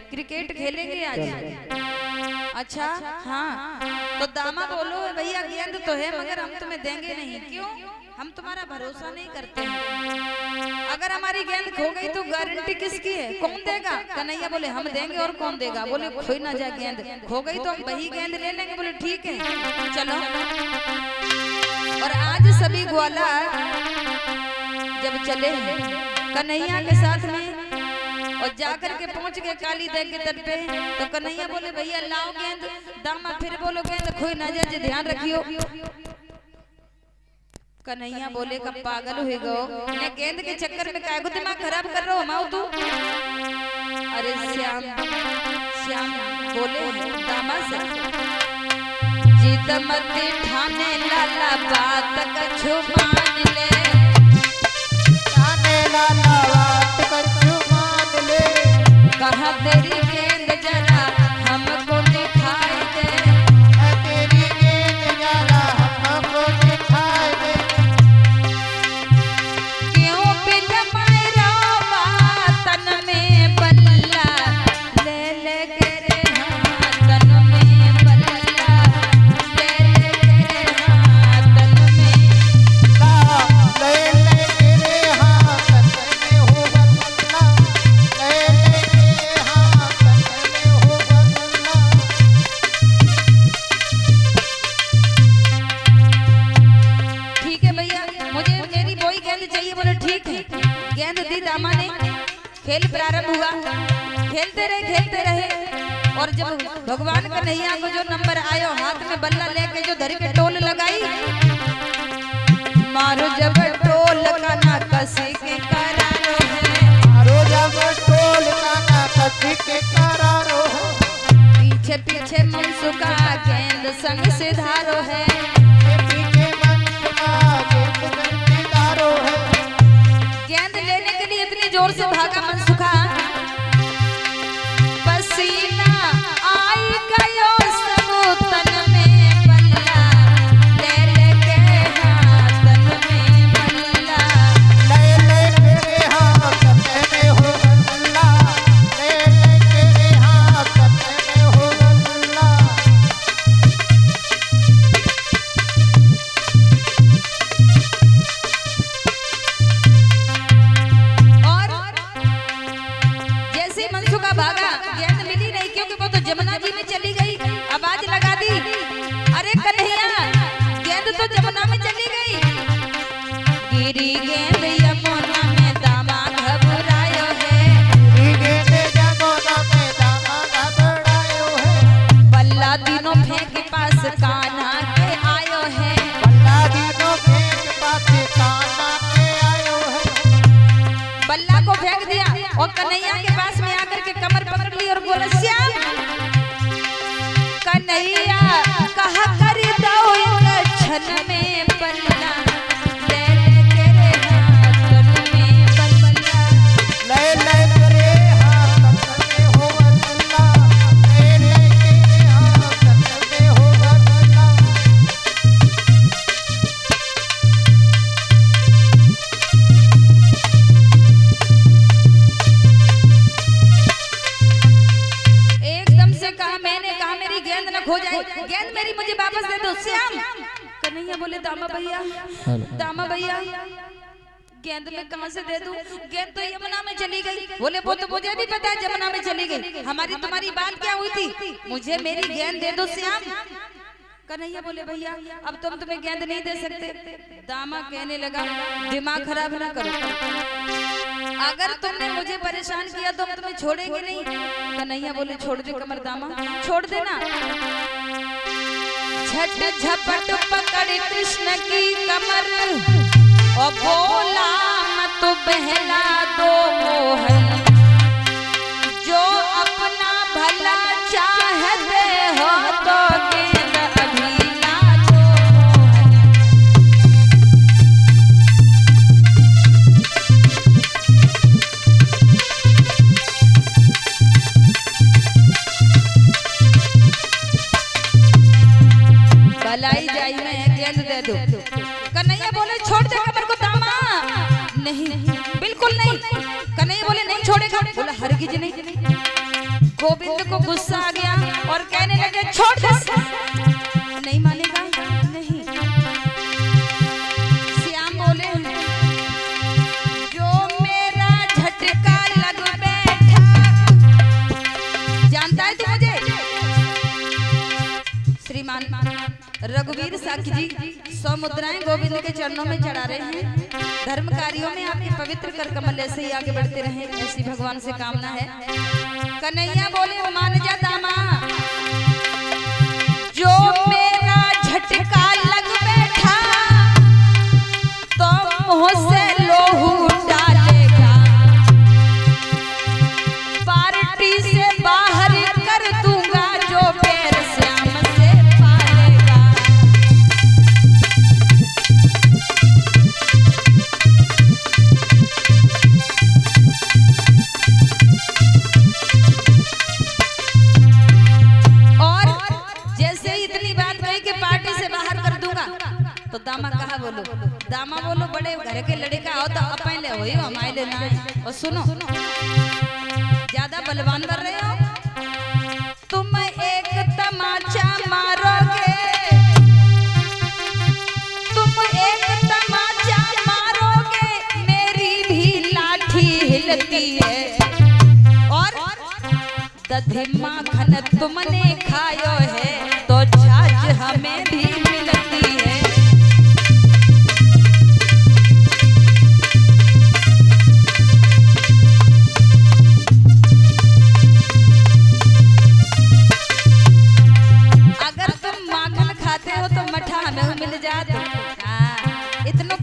Cricket खेलेंगे आज? अच्छा हाँ, तो दामा बोलो भैया गेंद तो है मगर हम तुम्हें देंगे नहीं। क्यों? हम तुम्हारा भरोसा नहीं करते हैं। अगर हमारी गेंद खो गई तो गारंटी किसकी है? कौन देगा? कन्हैया बोले हम देंगे और कौन देगा? बोले खोई ना जाए गेंद, खो गई तो हम वही गेंद ले लेंगे। बोले ठीक है चलो। और आज सभी ग्वाला जब चले कन्हैया के साथ में और जाकर के पहुंच गए काली देव के तट पे, तो कन्हैया बोले भैया लाओ गेंद। दामा फिर बोलो गेंद खोई ना जाए, ध्यान रखियो। कन्हैया बोले कब पागल हुई गो, ने गेंद के चक्कर में काहे को दिमाग खराब कर रहे हो माओ तू? अरे श्याम श्याम बोले दामा से जीत मत ठाने लाला बात कछु मान ले, ठाने लाला बात कछु मान ले, कहा तेरी गेंद जरा हमको दिखाई दे, तेरी गेंद जरा हमको दिखाई दे। क्यों बिल मायरा तन में बल्ला ले ले के रे हाँ तन में बल्ला ले ले के रे हाँ तन में, ले ले के रे हाँ तन में हो बल्ला, ले ले के हाँ तन में हो बल्ला। ठीक है भैया मुझे मेरी वही गेंद चाहिए। बोले ठीक है। गेंद दी दामा ने, खेल प्रारंभ हुआ। खेलते रहे और जब भगवान कन्हैया को जो नंबर आयो हाथ में बल्ला लेके जो धर के टोल लगाई, मारो जब टोल का ना कसी के करारो है, मारो जब टोल का ना कसी के करारो है, पीछे पीछे मनसुका गेंद संग से धारो है, पीछे मनसुका गेंद गंदीदारो है। गेंद लेने के लिए इतनी जोर से भागा मनसुखा, पसीना आई गयो सब तन में बल्ला ले ले के हाँ तन में बल्ला, ले ले के रे हाँ तन में हो बल्ला, ले ले के रे हाँ तन में हो बल्ला। और जैसे ही मनसुखा भागा गेंद मिली नहीं, क्योंकि वो तो जमुना जी में चली गई। आवाज लगा दी अरे कन्हैया गेंद तो जमुना में चली गई, गिरी गेंद यमुना में दामा घबरायो है, गिरी गेंद जमुना में दामा घबरायो है, बल्ला तीनों फेंक पास कान्हा के आयो है, बल्ला तीनों फेंक पास कान्हा के आयो है। बल्ला को फेंक दिया और कन्हैया के पास में आकर के कमर पकड़ ली और बोला श्याम कन्हैया कहा कर दो एक क्षण में बल्ला ले ले के रे हाँ तन में बल्ला, ले ले के रे हाँ तन में हो बल्ला, ले ले के रे हाँ तन में हो बल्ला। एकदम से कहा मैंने कहा मेरी गेंद न खो जाए, गेंद मेरी मुझे वापस दे दो श्याम। कन्हैया बोले दामा भैया गेंद में कहां से दे दूं? गेंद तो यमुना में चली गई। बोले वो तो मुझे भी पता है यमुना में चली गई, हमारी तुम्हारी बात क्या हुई थी? मुझे मेरी गेंद दे दो श्याम। कन्हैया बोले भैया अब तुम तुम्हें गेंद नहीं दे सकते। दामा कहने लगा दिमाग खराब ना करो, अगर तुमने मुझे परेशान किया तो हम तुम्हें छोड़ेंगे नहीं। कन्हैया बोले छोड़ दे कमर दामा, छोड़ देना। झट झपट पकड़ कृष्ण की कमर और बोला मत बहला दो मोहन, जो अपना भला चाहते हो तो गेंद अभी ला दो मोहन। भलाई जाई में गेंद दे दो। कन्हैया बोले छोड़ दे कमर को दामा। नहीं बिल्कुल नहीं। कन्हैया बोले नहीं छोड़ेगा। बोला हरगिज नहीं। गोविंद को गुस्सा आ गया और कहने लगे छोड़ दे। नहीं मानेगा, नहीं। श्याम बोले जो मेरा झटका लग बैठा, जानता है तू मुझे? श्रीमान रघुवीर साखी जी 100 मुद्राएं गोविंद के चरणों में चढ़ा रहे हैं। धर्म कार्यों में आपके पवित्र कर कमल ऐसे ही आगे बढ़ते रहें, ऐसी भगवान से कामना है। कन्हैया बोले मान जा दामा, जो मेरा झटका लग बैठा तो मुंह से लोहू डालेगा, पार्टी से बाहर कर दूंगा जो पैर श्याम से पालेगा। तो दामा कहा बोलो, दामा बोलो बड़े घर के लड़का हो तो अपन ले होई हमारे ले ना। और सुनो ज्यादा बलवान कर रहे हो, तुम एक तमाचा मारोगे, तुम एक तमाचा मारोगे, मेरी भी लाठी हिलती है। और दधि माखन तुमने खायो है तो छाछ हमें भी मिलती है।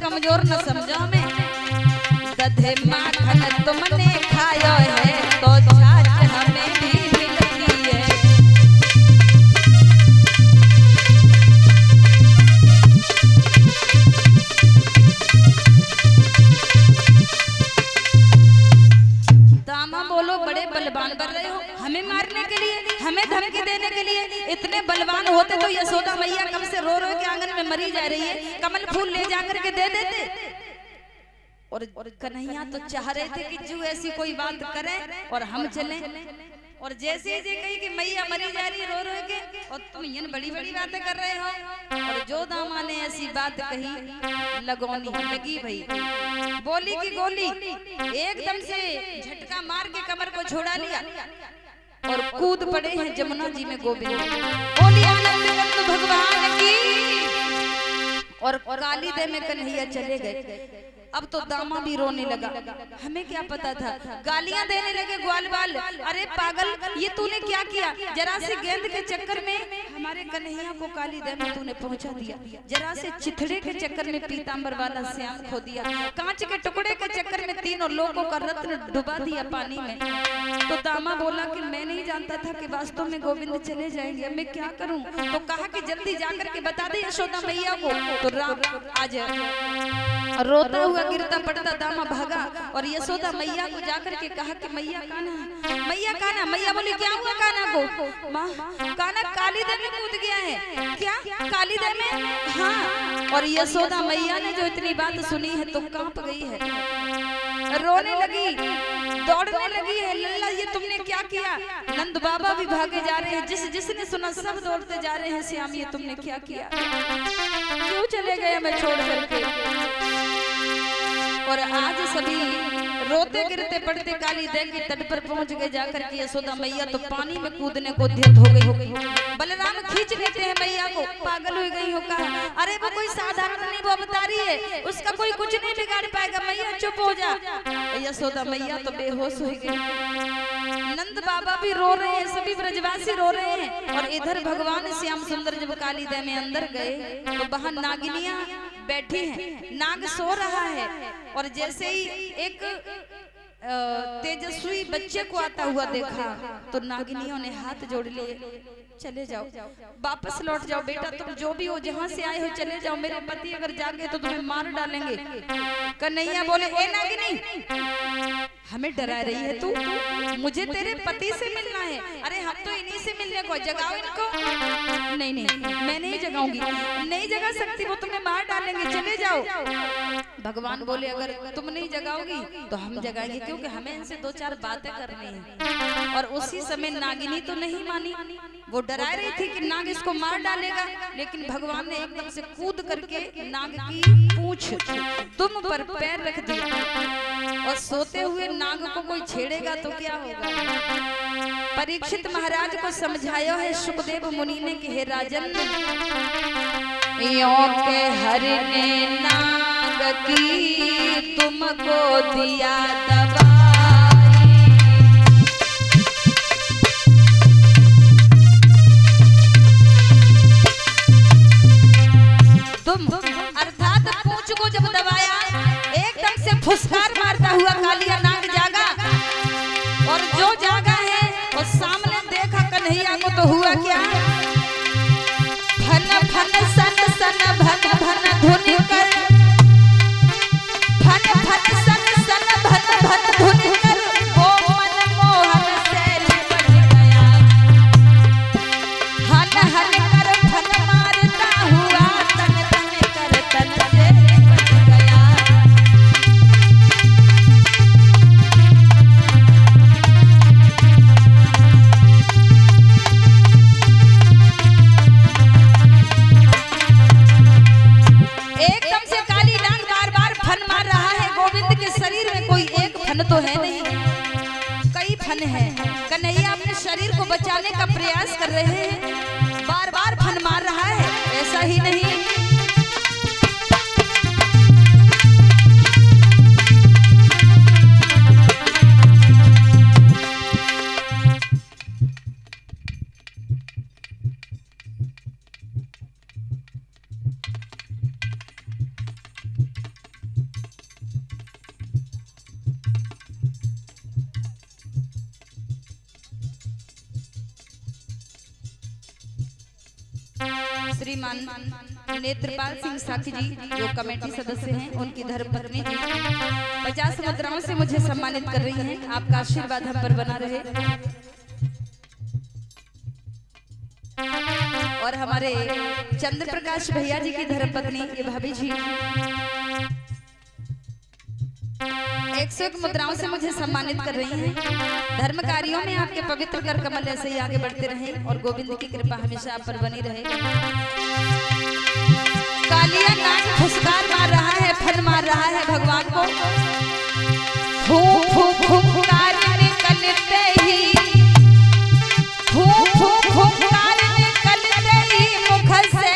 कमजोर न समझो हमें, दधे माखन तुमने खायो है तो छाछ हमें भी मिलती है। दामा बोलो बड़े बलवान बन रहे हो, हमें मारने के लिए, हमें धमकी देने के लिए। इतने बलवान होते तो यशोदा मैया कब से रो रो के आंगन में मरी जा रही है, कमल फूल ले जाकर के दे देते। और कन्हैया तो चाह रहे थे कि जो ऐसी कोई बात करे और हम चलें। और जैसे ही कही कि मैया मरी जा रही रो रो के, और तुम ये बड़ी बड़ी बातें कर रहे हो। और जो दामा ने ऐसी बात कही लगौनी लगी भाई, बोली की गोली एकदम से झटका मार के कमर को छोड़ा लिया और कूद पड़े हैं जमुना जी में गोविंद। बोली आनंद भगवान की। और काली दे में कन्हैया चले गए। अब तो दामा भी रोने लगा, हमें क्या पता था। गालियां देने लगे ग्वाल बाल, अरे पागल ये तूने क्या किया, जरा से गेंद के चक्कर में हमारे कन्हैया को काली दे में तूने पहुंचा दिया, जरा से चिथड़े के चक्कर में पीतांबर वाला श्याम खो दिया, कांच के टुकड़े के चक्कर में तीनों लोगों का रत्न डुबा दिया पानी में। तो दामा बोला कि मैं नहीं जानता था कि वास्तव में गोविंद चले जाएंगे, मैं क्या करूं। तो कहा कि जल्दी जाकर के बता दे यशोदा मैया को। तो राम आज रोता हुआ गिरता पड़ता दामा भागा और यशोदा मैया को जाकर के कहा कि मैया कान्हा, मैया कान्हा। मैया बोली क्या हुआ कान्हा को? माँ कान्हा काली दे में कूद गया है। क्या काली दे में? हाँ। और यशोदा मैया ने जो इतनी बात सुनी है तो कांप गई है, रोने लगी, दौड़ने लगी है। लल्ला ये तुमने क्या किया? नंद बाबा भी भागे जा रहे हैं, जिसने सुना सब दौड़ते जा रहे हैं। श्याम ये तुमने क्या किया, क्यों चले गए हमें छोड़ करके? और आज सभी रोते गिरते पड़ते काली दे के तट पर पहुंच गए जाकर के यशोदा मैया तो पानी में कूदने को उद्यत हो गई। बलराम खींच लेते हैं मैया को, पागल हो गई हो। कहा अरे वो कोई साधारण नहीं, वो अवतारी है, उसका कोई कुछ नहीं बिगाड़ पाएगा, मैया चुप हो जा। यशोदा मैया तो बेहोश हो गई। नंद बाबा भी रो रहे हैं, सभी ब्रजवासी रो रहे हैं। और इधर भगवान श्याम सुंदर जब काली दे में अंदर गए तो वहां नागिनियां बैठी हैं, नाग सो रहा है। और जैसे ही एक तेजस्वी बच्चे को आता हुआ देखा तो नागिनियों ने हाथ जोड़ लिए, चले जाओ, वापस लौट जाओ बेटा, तुम जो भी हो, जहां से आए हो चले जाओ, मेरे पति अगर जागे तो तुम्हें मार डालेंगे। कन्हैया बोले ए नागिनी, हमें डरा रही है तू, मुझे तेरे पति से मिलना है। अरे हम तो इन्हीं से मिलने को, जगाओ इनको। नहीं नहीं मैं नहीं जगाऊंगी, नहीं जगा सकती, वो तुम्हें मार डालेंगे, चले जाओ। भगवान बोले अगर तुम नहीं जगाओगी तो हम जगाएंगे, क्योंकि हमें इनसे दो चार बातें करनी है। और उसी समय नागिनी तो नहीं मानी, वो डरा रही थी कि नाग इसको मार डालेगा, लेकिन भगवान ने एकदम से कूद करके नाग की पूंछ तुम पर पैर रख दिया। और सोते हुए नाग को कोई छेड़ेगा तो क्या होगा। परीक्षित महाराज को समझाया है सुखदेव मुनि ने कि हे राजन, यों के हरि ने नाग की तुमको दिया दवाई। तुम अर्थात पूंछ को जब दबाया, एकदम से फुसकार मारता हुआ कालिया नाग जागा। और जो जागा है और सामने देखा कन्हैया को, तो हुआ क्या, फन फन सन सन भन भन धुनि कर, फन फन सन सन भन भन धुनि कर, वो मनमोहन से लिपट गया। हन हन कर फन मारता हुआ, तन तन कर तन से लिपट गया। तो है नहीं, कई फन है। कन्हैया अपने शरीर को बचाने का प्रयास कर रहे हैं, बार बार फन मार रहा है, ऐसा ही नहीं। श्रीमान नेत्रपाल सिंह साखी जी जो कमेटी सदस्य हैं, उनकी धर्मपत्नी जी 50 मुद्राओं से मुझे सम्मानित कर रही हैं। आपका आशीर्वाद हम पर बना रहे। और हमारे चंद्र प्रकाश भैया जी की धर्मपत्नी ये भाभी जी 101 मुद्राओं से मुझे सम्मानित कर रही हैं। धर्म कार्यों में आपके पवित्र कर कमल ऐसे ही आगे बढ़ते रहें और गोविंद की कृपा हमेशा आप पर बनी रहे। कालिया नाग फुसकार मार रहा है, फन मार रहा है भगवान को। फुफकार निकलते ही, फुफकार निकलते ही मुख से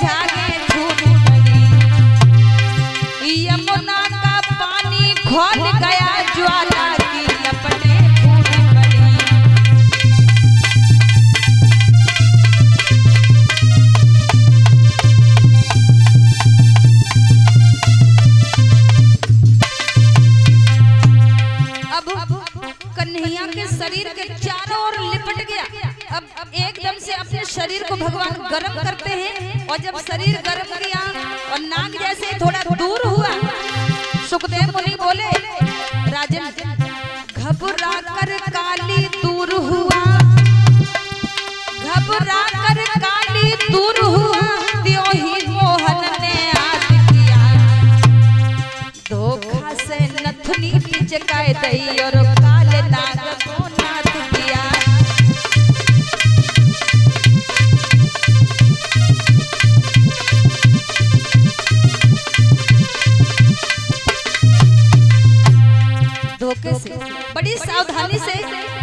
झागे धूल पड़ी। यमुना का पानी खोल गया, ज्वाला की लपटें फूट पड़ी। कन्हैया के शरीर के चारों ओर लिपट गया। अब एकदम से अपने शरीर को भगवान गर्म करते हैं, और जब शरीर गर्म किया और नाग जैसे थोड़ा दूर हुआ, सुखदेव मुनि बोले राजन, घबरा कर काली दूर हुआ, घबरा कर काली दूर हुआ, त्यों ही मोहन ने याद किया। धोखा से नथुनी पिचकाए दई और काले नाग को नाथ किया। धोखे से, बड़ी सावधानी से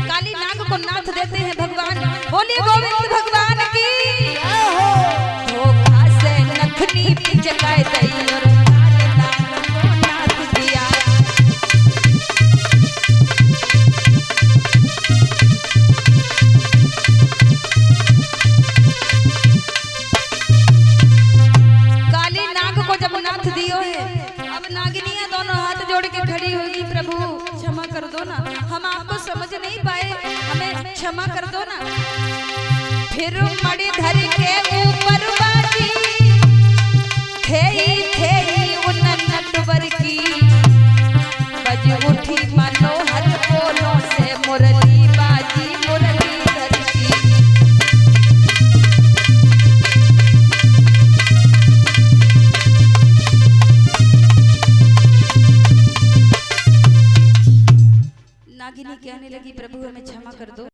काली नाग को नाथ देते हैं भगवान। बोलिए गोविंद भगवान की। धोखा से नथुनी पिचकाए दई और काले नाग को नाथ दिया। काली नाग को जब नाथ दियो है, अब नागिनियां दोनों हाथ जोड़ के खड़ी होगी, प्रभु क्षमा कर दो ना, हम आपको समझ नहीं पाए, हमें क्षमा कर दो ना। फिर मणि